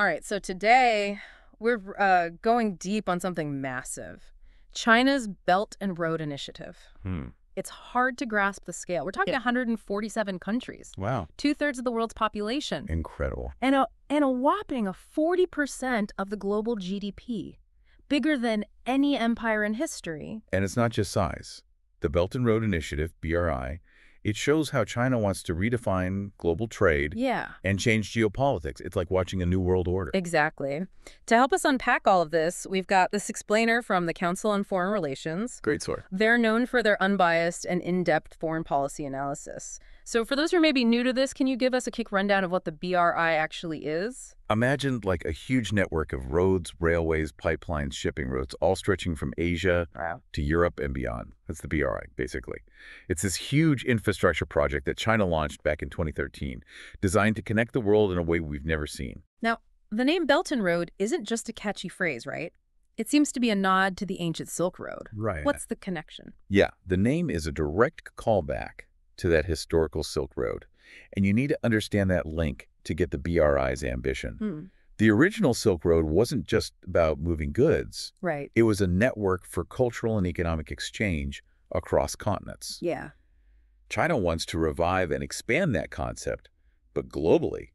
All right, so today we're going deep on something massive. China's Belt and Road Initiative. Hmm. It's hard to grasp the scale. We're talking 147 countries, Wow. two-thirds of the world's population, Incredible. and a whopping 40% of the global GDP, bigger than any empire in history. And it's not just size. The Belt and Road Initiative, BRI, it shows how China wants to redefine global trade Yeah, and change geopolitics. It's like watching a new world order. exactly. To help us unpack all of this, we've got this explainer from the Council on Foreign Relations. Great source. They're known for their unbiased and in-depth foreign policy analysis. So for those who may be new to this, can you give us a quick rundown of what the BRI actually is? Imagine like a huge network of roads, railways, pipelines, shipping routes, all stretching from Asia to Europe and beyond. That's the BRI, basically. It's this huge infrastructure project that China launched back in 2013, designed to connect the world in a way we've never seen. Now, the name Belt and Road isn't just a catchy phrase, right? It seems to be a nod to the ancient Silk Road. Right. What's the connection? Yeah, the name is a direct callback to that historical Silk Road. And you need to understand that link to get the BRI's ambition. The original Silk Road wasn't just about moving goods. Right. It was a network for cultural and economic exchange across continents. Yeah. China wants to revive and expand that concept, but globally,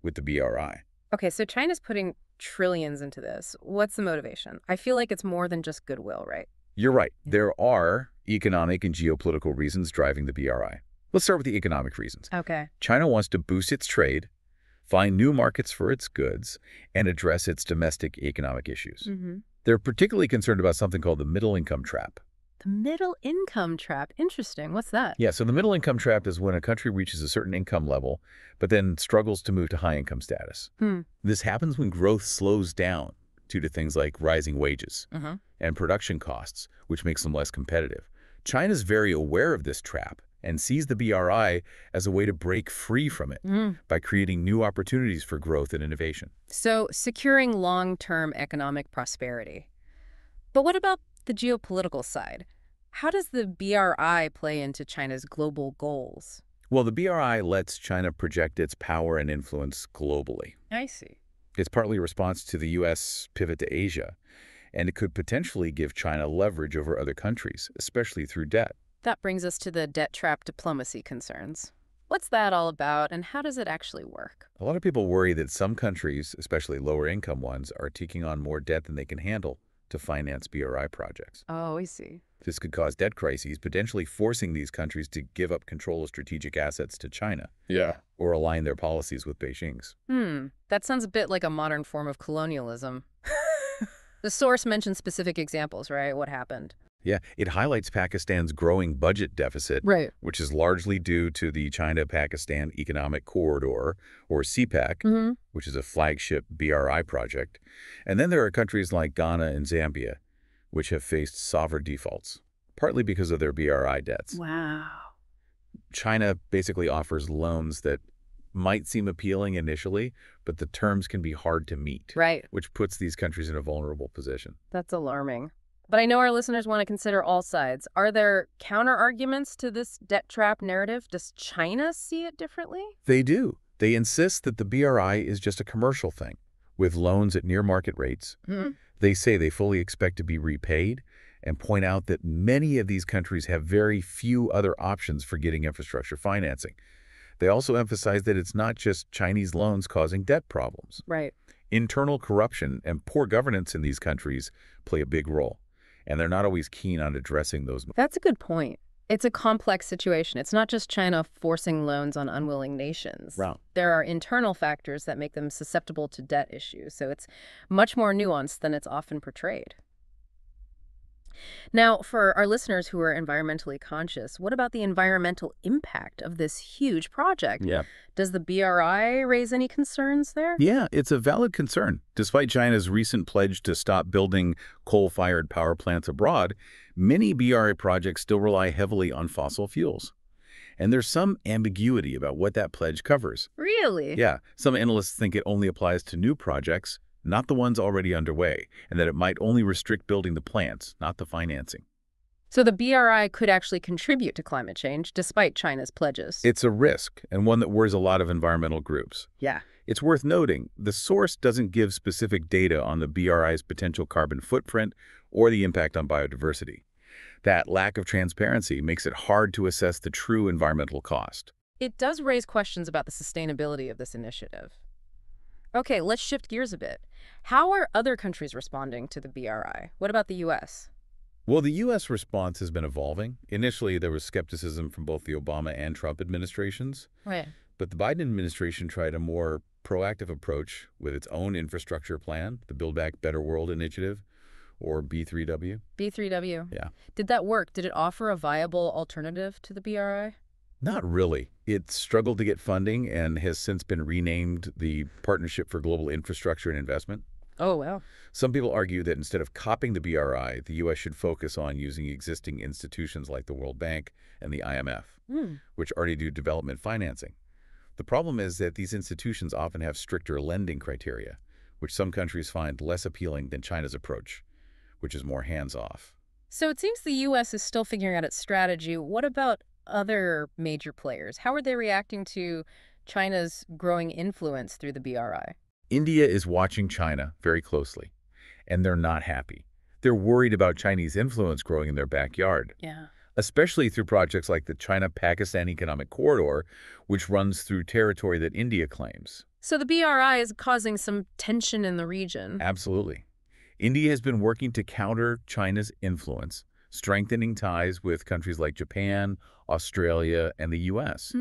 with the BRI. Okay, so China's putting trillions into this. What's the motivation? I feel like it's more than just goodwill, right? You're right. There are economic and geopolitical reasons driving the BRI. Let's start with the economic reasons. Okay. China wants to boost its trade, find new markets for its goods, and address its domestic economic issues. They're particularly concerned about something called the middle income trap. The middle income trap. Interesting. What's that? Yeah, so the middle income trap is when a country reaches a certain income level, but then struggles to move to high income status. This happens when growth slows down due to things like rising wages and production costs, which makes them less competitive. China's very aware of this trap and sees the BRI as a way to break free from it by creating new opportunities for growth and innovation. So securing long-term economic prosperity. But what about the geopolitical side? How does the BRI play into China's global goals? Well, the BRI lets China project its power and influence globally. I see. It's partly a response to the U.S. pivot to Asia, and it could potentially give China leverage over other countries, especially through debt. That brings us to the debt trap diplomacy concerns. What's that all about, and how does it actually work? A lot of people worry that some countries, especially lower-income ones, are taking on more debt than they can handle to finance BRI projects. Oh, I see. This could cause debt crises, potentially forcing these countries to give up control of strategic assets to China. Yeah. Or align their policies with Beijing's. That sounds a bit like a modern form of colonialism. The source mentions specific examples, right? What happened? Yeah, it highlights Pakistan's growing budget deficit, Right. which is largely due to the China-Pakistan Economic Corridor, or CPEC, which is a flagship BRI project. And then there are countries like Ghana and Zambia, which have faced sovereign defaults, partly because of their BRI debts. Wow. China basically offers loans that might seem appealing initially, but the terms can be hard to meet, Right. which puts these countries in a vulnerable position. That's alarming. But I know our listeners want to consider all sides. Are there counter-arguments to this debt trap narrative? Does China see it differently? They do. They insist that the BRI is just a commercial thing, with loans at near-market rates. They say they fully expect to be repaid and point out that many of these countries have very few other options for getting infrastructure financing. They also emphasize that it's not just Chinese loans causing debt problems. Right. Internal corruption and poor governance in these countries play a big role, and they're not always keen on addressing those. That's a good point. It's a complex situation. It's not just China forcing loans on unwilling nations. Right. There are internal factors that make them susceptible to debt issues, so it's much more nuanced than it's often portrayed. Now, for our listeners who are environmentally conscious, what about the environmental impact of this huge project? Yeah. Does the BRI raise any concerns there? Yeah, it's a valid concern. Despite China's recent pledge to stop building coal-fired power plants abroad, many BRI projects still rely heavily on fossil fuels. And there's some ambiguity about what that pledge covers. Really? Yeah, some analysts think it only applies to new projects, not the ones already underway, and that it might only restrict building the plants, not the financing. So the BRI could actually contribute to climate change despite China's pledges. It's a risk, and one that worries a lot of environmental groups. Yeah. It's worth noting, the source doesn't give specific data on the BRI's potential carbon footprint or the impact on biodiversity. That lack of transparency makes it hard to assess the true environmental cost. It does raise questions about the sustainability of this initiative. Okay, let's shift gears a bit. How are other countries responding to the BRI? What about the U.S.? Well, the U.S. response has been evolving. Initially, there was skepticism from both the Obama and Trump administrations, Right. but the Biden administration tried a more proactive approach with its own infrastructure plan, the Build Back Better World Initiative, or B3W. B3W. Yeah. Did that work? Did it offer a viable alternative to the BRI? Not really. It struggled to get funding and has since been renamed the Partnership for Global Infrastructure and Investment. Oh, well. Some people argue that instead of copying the BRI, the U.S. should focus on using existing institutions like the World Bank and the IMF, which already do development financing. The problem is that these institutions often have stricter lending criteria, which some countries find less appealing than China's approach, which is more hands-off. So it seems the U.S. is still figuring out its strategy. What about other major players? How are they reacting to China's growing influence through the BRI? India is watching China very closely, and they're not happy. They're worried about Chinese influence growing in their backyard, Yeah. especially through projects like the China-Pakistan Economic Corridor, which runs through territory that India claims. So the BRI is causing some tension in the region. Absolutely. India has been working to counter China's influence, strengthening ties with countries like Japan, Australia, and the U.S.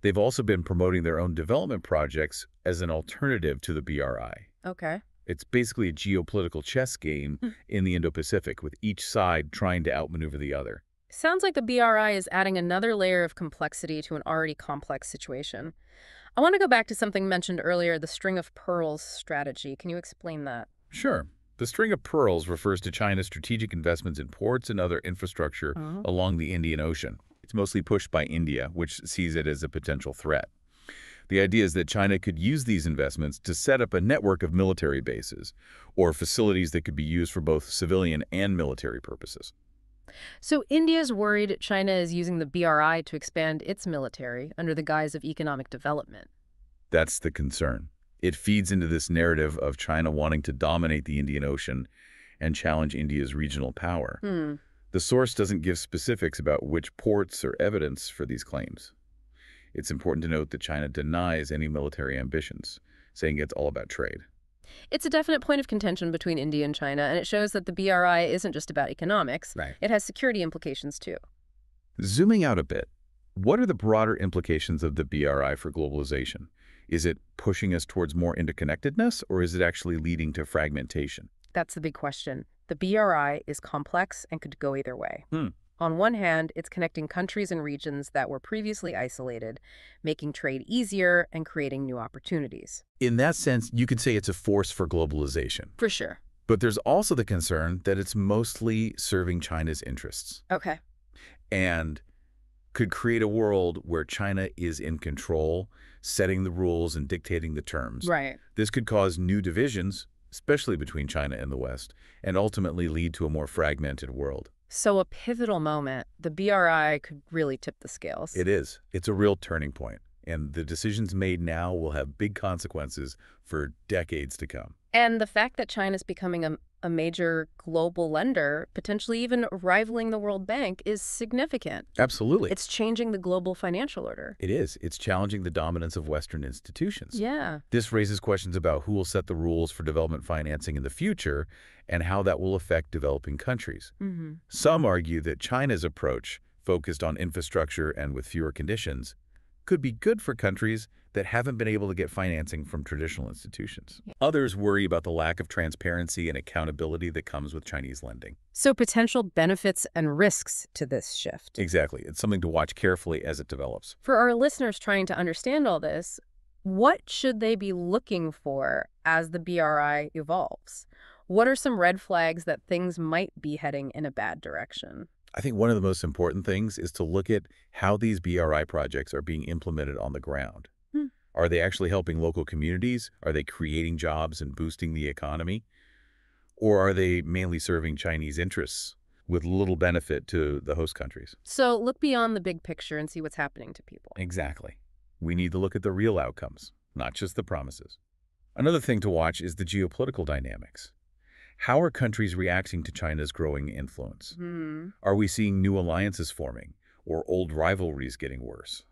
They've also been promoting their own development projects as an alternative to the BRI. Okay. It's basically a geopolitical chess game in the Indo-Pacific, with each side trying to outmaneuver the other. Sounds like the BRI is adding another layer of complexity to an already complex situation. I want to go back to something mentioned earlier, the string of pearls strategy. Can you explain that? Sure. The string of pearls refers to China's strategic investments in ports and other infrastructure along the Indian Ocean. It's mostly pushed by India, which sees it as a potential threat. The idea is that China could use these investments to set up a network of military bases or facilities that could be used for both civilian and military purposes. So India's worried China is using the BRI to expand its military under the guise of economic development. That's the concern. It feeds into this narrative of China wanting to dominate the Indian Ocean and challenge India's regional power. The source doesn't give specifics about which ports or evidence for these claims. It's important to note that China denies any military ambitions, saying it's all about trade. It's a definite point of contention between India and China, and it shows that the BRI isn't just about economics. Right. It has security implications, too. Zooming out a bit, what are the broader implications of the BRI for globalization? Is it pushing us towards more interconnectedness, or is it actually leading to fragmentation? That's the big question. The BRI is complex and could go either way. On one hand, it's connecting countries and regions that were previously isolated, making trade easier and creating new opportunities. In that sense, you could say it's a force for globalization. For sure. But there's also the concern that it's mostly serving China's interests Okay. and could create a world where China is in control, setting the rules and dictating the terms. Right. This could cause new divisions, especially between China and the West, and ultimately lead to a more fragmented world. So a pivotal moment, the BRI could really tip the scales. It is. It's a real turning point, and the decisions made now will have big consequences for decades to come. And the fact that China's becoming a major global lender, potentially even rivaling the World Bank, is significant. Absolutely. It's changing the global financial order. It is. It's challenging the dominance of Western institutions. Yeah. This raises questions about who will set the rules for development financing in the future and how that will affect developing countries. Some argue that China's approach, focused on infrastructure and with fewer conditions, could be good for countries that haven't been able to get financing from traditional institutions. Others worry about the lack of transparency and accountability that comes with Chinese lending. So potential benefits and risks to this shift. Exactly. It's something to watch carefully as it develops. For our listeners trying to understand all this, what should they be looking for as the BRI evolves? What are some red flags that things might be heading in a bad direction? I think one of the most important things is to look at how these BRI projects are being implemented on the ground. Are they actually helping local communities? Are they creating jobs and boosting the economy? Or are they mainly serving Chinese interests? with little benefit to the host countries. So look beyond the big picture and see what's happening to people. Exactly. We need to look at the real outcomes, not just the promises. Another thing to watch is the geopolitical dynamics. How are countries reacting to China's growing influence? Are we seeing new alliances forming or old rivalries getting worse?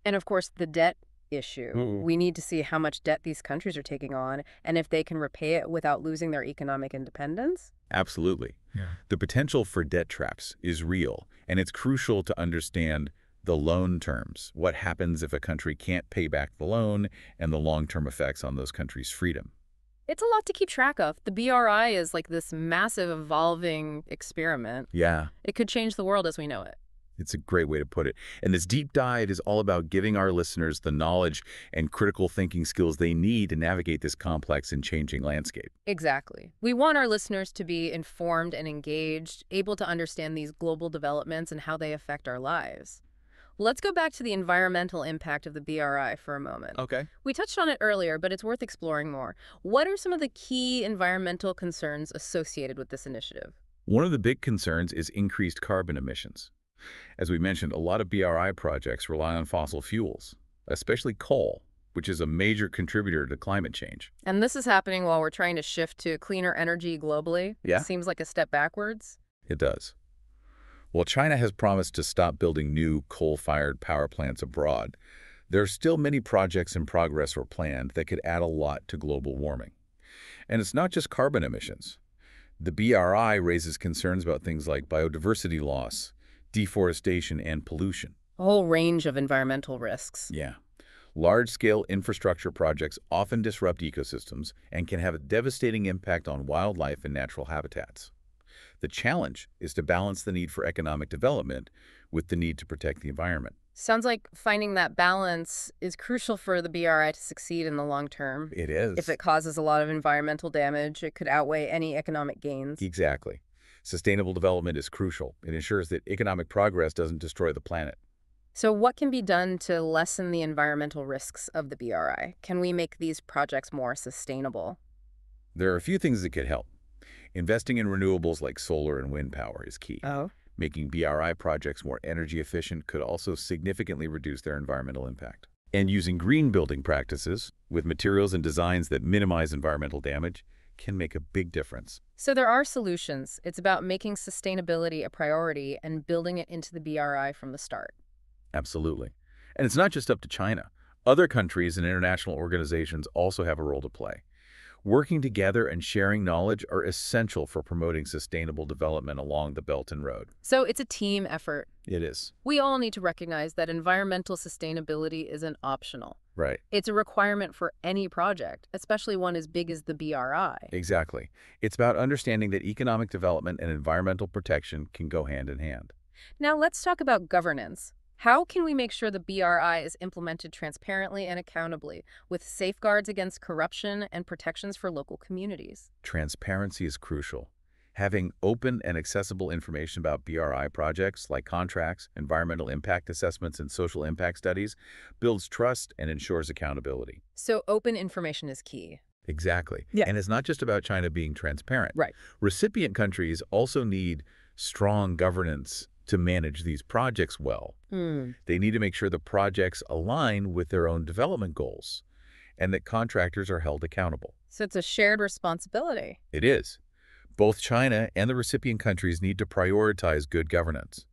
And of course, the debt issue. We need to see how much debt these countries are taking on and if they can repay it without losing their economic independence. Absolutely. The potential for debt traps is real, and it's crucial to understand the loan terms, what happens if a country can't pay back the loan, and the long-term effects on those countries' freedom. It's a lot to keep track of. The BRI is like this massive evolving experiment. Yeah, It could change the world as we know it. it's a great way to put it. And this deep dive is all about giving our listeners the knowledge and critical thinking skills they need to navigate this complex and changing landscape. Exactly. We want our listeners to be informed and engaged, able to understand these global developments and how they affect our lives. Let's go back to the environmental impact of the BRI for a moment. Okay. We touched on it earlier, but it's worth exploring more. What are some of the key environmental concerns associated with this initiative? One of the big concerns is increased carbon emissions. As we mentioned, a lot of BRI projects rely on fossil fuels, especially coal, which is a major contributor to climate change. And this is happening while we're trying to shift to cleaner energy globally. Yeah. Seems like a step backwards. It does. While China has promised to stop building new coal-fired power plants abroad, there are still many projects in progress or planned that could add a lot to global warming. And it's not just carbon emissions. The BRI raises concerns about things like biodiversity loss, deforestation, and pollution. A whole range of environmental risks. Yeah. Large-scale infrastructure projects often disrupt ecosystems and can have a devastating impact on wildlife and natural habitats. The challenge is to balance the need for economic development with the need to protect the environment. Sounds like finding that balance is crucial for the BRI to succeed in the long term. It is. If it causes a lot of environmental damage, it could outweigh any economic gains. Exactly. Sustainable development is crucial. It ensures that economic progress doesn't destroy the planet. So what can be done to lessen the environmental risks of the BRI? Can we make these projects more sustainable? There are a few things that could help. Investing in renewables like solar and wind power is key. Oh. Making BRI projects more energy efficient could also significantly reduce their environmental impact. And using green building practices with materials and designs that minimize environmental damage can make a big difference. So there are solutions. It's about making sustainability a priority and building it into the BRI from the start. Absolutely. And it's not just up to China. Other countries and international organizations also have a role to play. Working together and sharing knowledge are essential for promoting sustainable development along the Belt and Road. So it's a team effort. It is. We all need to recognize that environmental sustainability isn't optional. Right. It's a requirement for any project, especially one as big as the BRI. Exactly. It's about understanding that economic development and environmental protection can go hand in hand. Now let's talk about governance. How can we make sure the BRI is implemented transparently and accountably, with safeguards against corruption and protections for local communities? Transparency is crucial. Having open and accessible information about BRI projects like contracts, environmental impact assessments, and social impact studies builds trust and ensures accountability. So open information is key. Exactly. Yeah. And it's not just about China being transparent. Right. Recipient countries also need strong governance to manage these projects well. They need to make sure the projects align with their own development goals and that contractors are held accountable. So it's a shared responsibility. It is. Both China and the recipient countries need to prioritize good governance.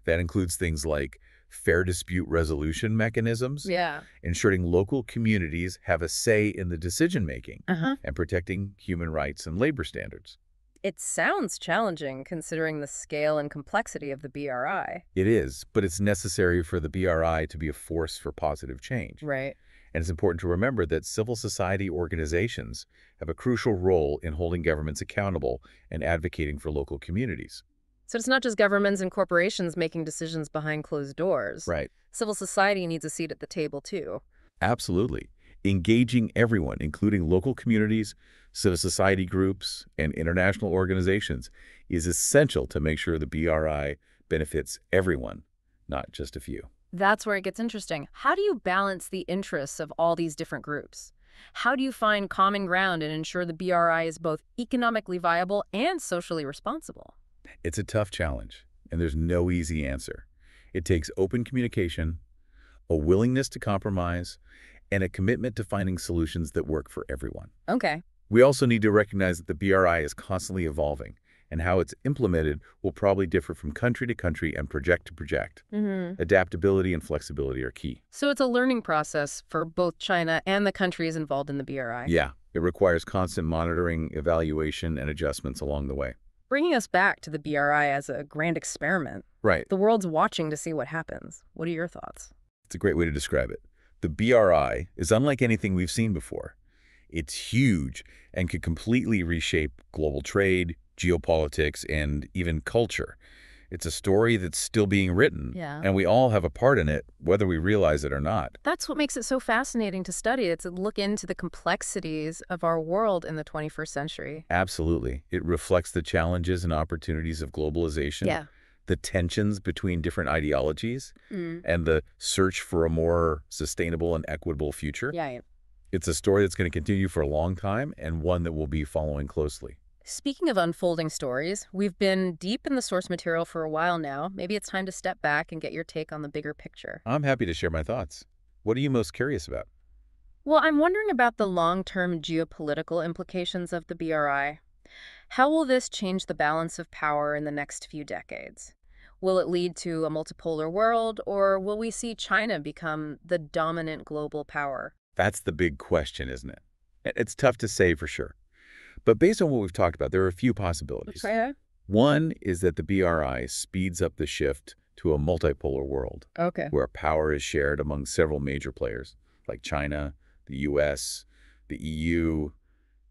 That includes things like fair dispute resolution mechanisms, Yeah. ensuring local communities have a say in the decision-making, and protecting human rights and labor standards. It sounds challenging considering the scale and complexity of the BRI. It is, but it's necessary for the BRI to be a force for positive change. Right. And it's important to remember that civil society organizations have a crucial role in holding governments accountable and advocating for local communities. So it's not just governments and corporations making decisions behind closed doors. Right. Civil society needs a seat at the table, too. Absolutely. Engaging everyone, including local communities, civil society groups, and international organizations, is essential to make sure the BRI benefits everyone, not just a few. That's where it gets interesting. How do you balance the interests of all these different groups? How do you find common ground and ensure the BRI is both economically viable and socially responsible? It's a tough challenge, and there's no easy answer. It takes open communication, a willingness to compromise, and a commitment to finding solutions that work for everyone. Okay. We also need to recognize that the BRI is constantly evolving, and how it's implemented will probably differ from country to country and project to project. Adaptability and flexibility are key. So it's a learning process for both China and the countries involved in the BRI. Yeah, it requires constant monitoring, evaluation, and adjustments along the way. Bringing us back to the BRI as a grand experiment, Right. the world's watching to see what happens. What are your thoughts? It's a great way to describe it. The BRI is unlike anything we've seen before. It's huge and could completely reshape global trade, geopolitics, and even culture. It's a story that's still being written, and we all have a part in it, whether we realize it or not. That's what makes it so fascinating to study. It's a look into the complexities of our world in the 21st century. Absolutely. It reflects the challenges and opportunities of globalization, the tensions between different ideologies, and the search for a more sustainable and equitable future. It's a story that's going to continue for a long time and one that we'll be following closely. Speaking of unfolding stories, we've been deep in the source material for a while now. Maybe it's time to step back and get your take on the bigger picture. I'm happy to share my thoughts. What are you most curious about? Well, I'm wondering about the long-term geopolitical implications of the BRI. How will this change the balance of power in the next few decades? Will it lead to a multipolar world, or will we see China become the dominant global power? That's the big question, isn't it? It's tough to say for sure. But based on what we've talked about, there are a few possibilities. One is that the BRI speeds up the shift to a multipolar world, where power is shared among several major players, like China, the US, the EU,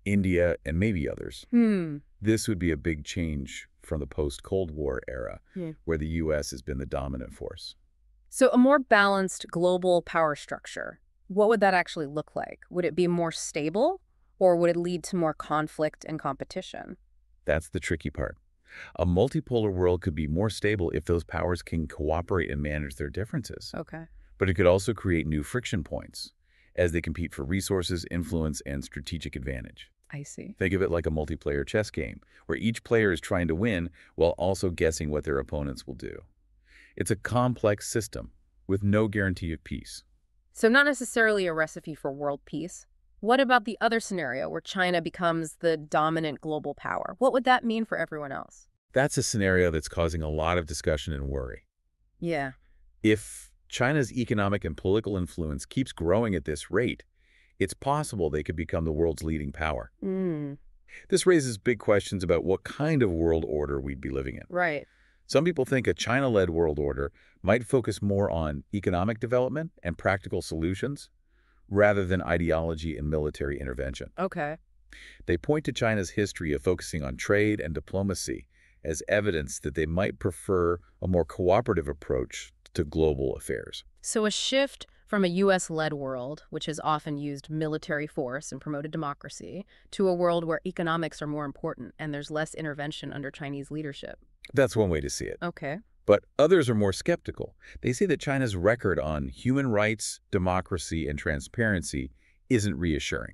India, and maybe others. This would be a big change from the post-Cold War era, where the US has been the dominant force. So a more balanced global power structure. What would that actually look like? Would it be more stable, or would it lead to more conflict and competition? That's the tricky part. A multipolar world could be more stable if those powers can cooperate and manage their differences. But it could also create new friction points as they compete for resources, influence, and strategic advantage. I see. Think of it like a multiplayer chess game, where each player is trying to win while also guessing what their opponents will do. It's a complex system with no guarantee of peace. So not necessarily a recipe for world peace. What about the other scenario where China becomes the dominant global power? What would that mean for everyone else? That's a scenario that's causing a lot of discussion and worry. If China's economic and political influence keeps growing at this rate, it's possible they could become the world's leading power. This raises big questions about what kind of world order we'd be living in. Some people think a China-led world order might focus more on economic development and practical solutions rather than ideology and military intervention. They point to China's history of focusing on trade and diplomacy as evidence that they might prefer a more cooperative approach to global affairs. So a shift from a U.S.-led world, which has often used military force and promoted democracy, to a world where economics are more important and there's less intervention under Chinese leadership. That's one way to see it. But others are more skeptical. They say that China's record on human rights, democracy, and transparency isn't reassuring.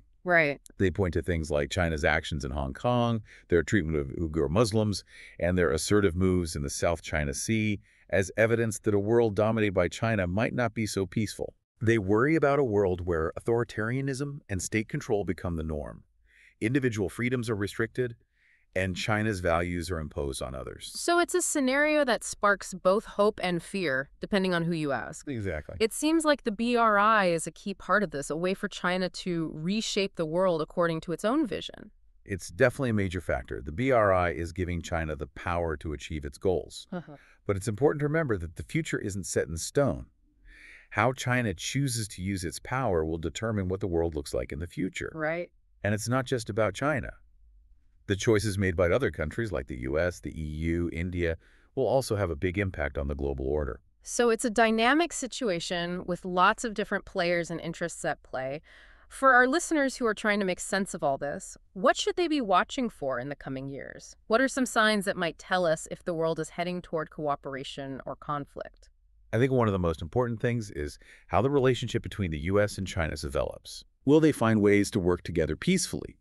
They point to things like China's actions in Hong Kong, their treatment of Uyghur Muslims, and their assertive moves in the South China Sea as evidence that a world dominated by China might not be so peaceful. They worry about a world where authoritarianism and state control become the norm. Individual freedoms are restricted, and China's values are imposed on others. So it's a scenario that sparks both hope and fear, depending on who you ask. Exactly. It seems like the BRI is a key part of this, a way for China to reshape the world according to its own vision. It's definitely a major factor. The BRI is giving China the power to achieve its goals. But it's important to remember that the future isn't set in stone. How China chooses to use its power will determine what the world looks like in the future. And it's not just about China. The choices made by other countries like the US, the EU, India will also have a big impact on the global order. So it's a dynamic situation with lots of different players and interests at play. For our listeners who are trying to make sense of all this, what should they be watching for in the coming years? What are some signs that might tell us if the world is heading toward cooperation or conflict? I think one of the most important things is how the relationship between the US and China develops. Will they find ways to work together peacefully?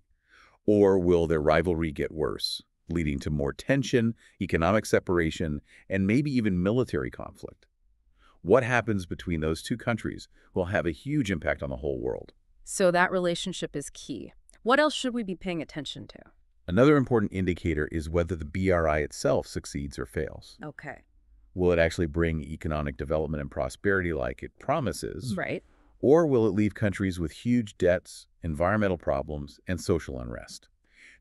Or will their rivalry get worse? leading to more tension, economic separation, and maybe even military conflict. What happens between those two countries will have a huge impact on the whole world. So that relationship is key. What else should we be paying attention to? Another important indicator is whether the BRI itself succeeds or fails. Okay. Will it actually bring economic development and prosperity like it promises? Right. Or will it leave countries with huge debts, environmental problems, and social unrest?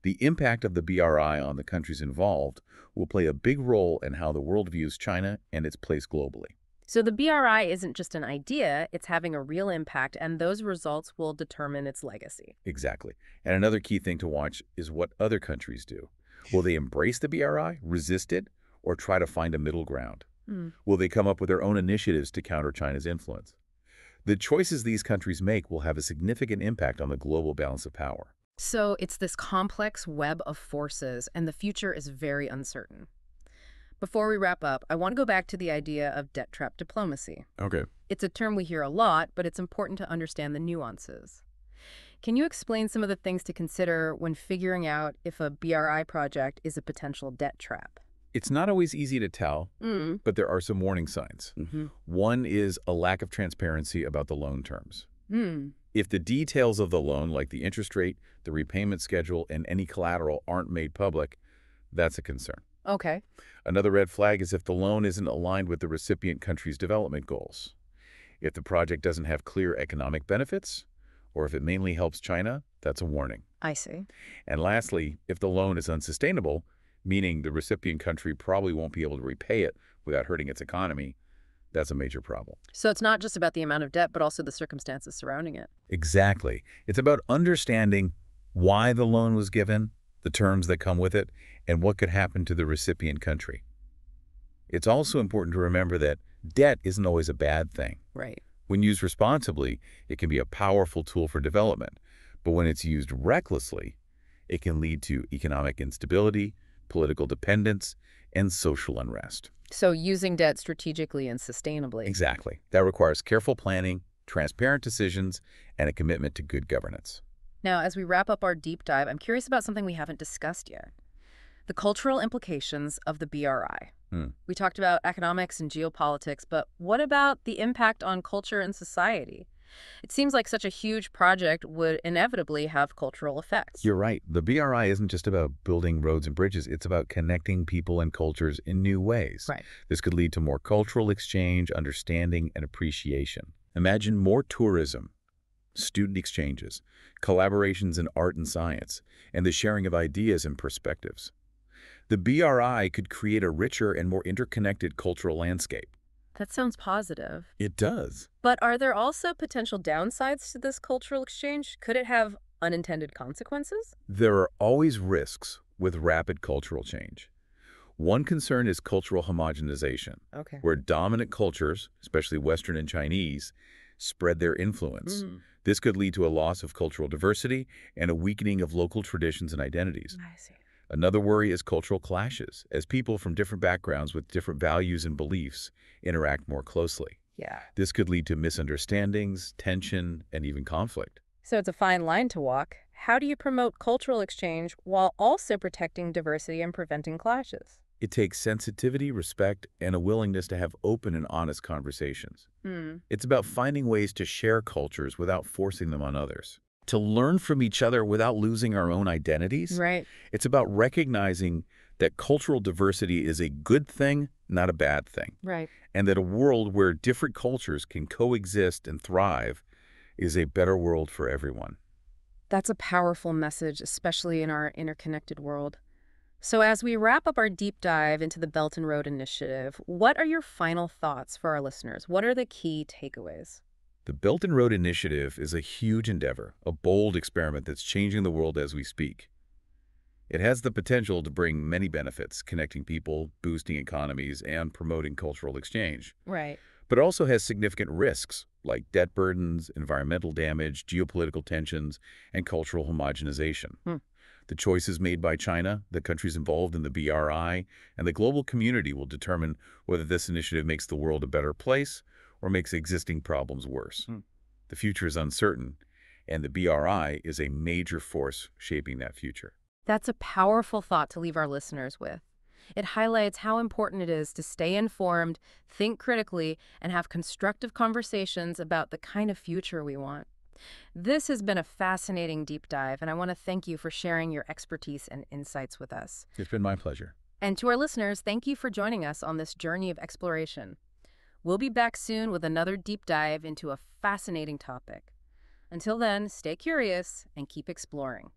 The impact of the BRI on the countries involved will play a big role in how the world views China and its place globally. So the BRI isn't just an idea, it's having a real impact, and those results will determine its legacy. Exactly. And another key thing to watch is what other countries do. Will they embrace the BRI, resist it, or try to find a middle ground? Will they come up with their own initiatives to counter China's influence? The choices these countries make will have a significant impact on the global balance of power. So it's this complex web of forces, and the future is very uncertain. Before we wrap up, I want to go back to the idea of debt trap diplomacy. Okay. It's a term we hear a lot, but it's important to understand the nuances. Can you explain some of the things to consider when figuring out if a BRI project is a potential debt trap? It's not always easy to tell, but there are some warning signs. One is a lack of transparency about the loan terms. If the details of the loan, like the interest rate, the repayment schedule, and any collateral aren't made public, that's a concern. Okay. Another red flag is if the loan isn't aligned with the recipient country's development goals. If the project doesn't have clear economic benefits, or if it mainly helps China, that's a warning. I see. And lastly, if the loan is unsustainable, meaning the recipient country probably won't be able to repay it without hurting its economy, that's a major problem. So it's not just about the amount of debt, but also the circumstances surrounding it. Exactly. It's about understanding why the loan was given, the terms that come with it, and what could happen to the recipient country. It's also important to remember that debt isn't always a bad thing. Right. When used responsibly, it can be a powerful tool for development. But when it's used recklessly, it can lead to economic instability, political dependence, and social unrest. So using debt strategically and sustainably. Exactly. That requires careful planning, transparent decisions, and a commitment to good governance. Now, as we wrap up our deep dive, I'm curious about something we haven't discussed yet. The cultural implications of the BRI. We talked about economics and geopolitics, but what about the impact on culture and society? It seems like such a huge project would inevitably have cultural effects. You're right. The BRI isn't just about building roads and bridges. It's about connecting people and cultures in new ways. Right. This could lead to more cultural exchange, understanding, and appreciation. Imagine more tourism, student exchanges, collaborations in art and science, and the sharing of ideas and perspectives. The BRI could create a richer and more interconnected cultural landscape. That sounds positive. It does. But are there also potential downsides to this cultural exchange? Could it have unintended consequences? There are always risks with rapid cultural change. One concern is cultural homogenization, where dominant cultures, especially Western and Chinese, spread their influence. This could lead to a loss of cultural diversity and a weakening of local traditions and identities. I see. Another worry is cultural clashes, as people from different backgrounds with different values and beliefs interact more closely. Yeah. This could lead to misunderstandings, tension, and even conflict. So it's a fine line to walk. How do you promote cultural exchange while also protecting diversity and preventing clashes? It takes sensitivity, respect, and a willingness to have open and honest conversations. It's about finding ways to share cultures without forcing them on others, to learn from each other without losing our own identities. Right. It's about recognizing that cultural diversity is a good thing, not a bad thing. Right. And that a world where different cultures can coexist and thrive is a better world for everyone. That's a powerful message, especially in our interconnected world. So as we wrap up our deep dive into the Belt and Road Initiative, what are your final thoughts for our listeners? What are the key takeaways? The Belt and Road Initiative is a huge endeavor, a bold experiment that's changing the world as we speak. It has the potential to bring many benefits, connecting people, boosting economies, and promoting cultural exchange. Right. But it also has significant risks, like debt burdens, environmental damage, geopolitical tensions, and cultural homogenization. The choices made by China, the countries involved in the BRI, and the global community will determine whether this initiative makes the world a better place or makes existing problems worse. The future is uncertain, and the BRI is a major force shaping that future. That's a powerful thought to leave our listeners with. It highlights how important it is to stay informed, think critically, and have constructive conversations about the kind of future we want. This has been a fascinating deep dive, and I want to thank you for sharing your expertise and insights with us. It's been my pleasure. And to our listeners, thank you for joining us on this journey of exploration. We'll be back soon with another deep dive into a fascinating topic. Until then, stay curious and keep exploring.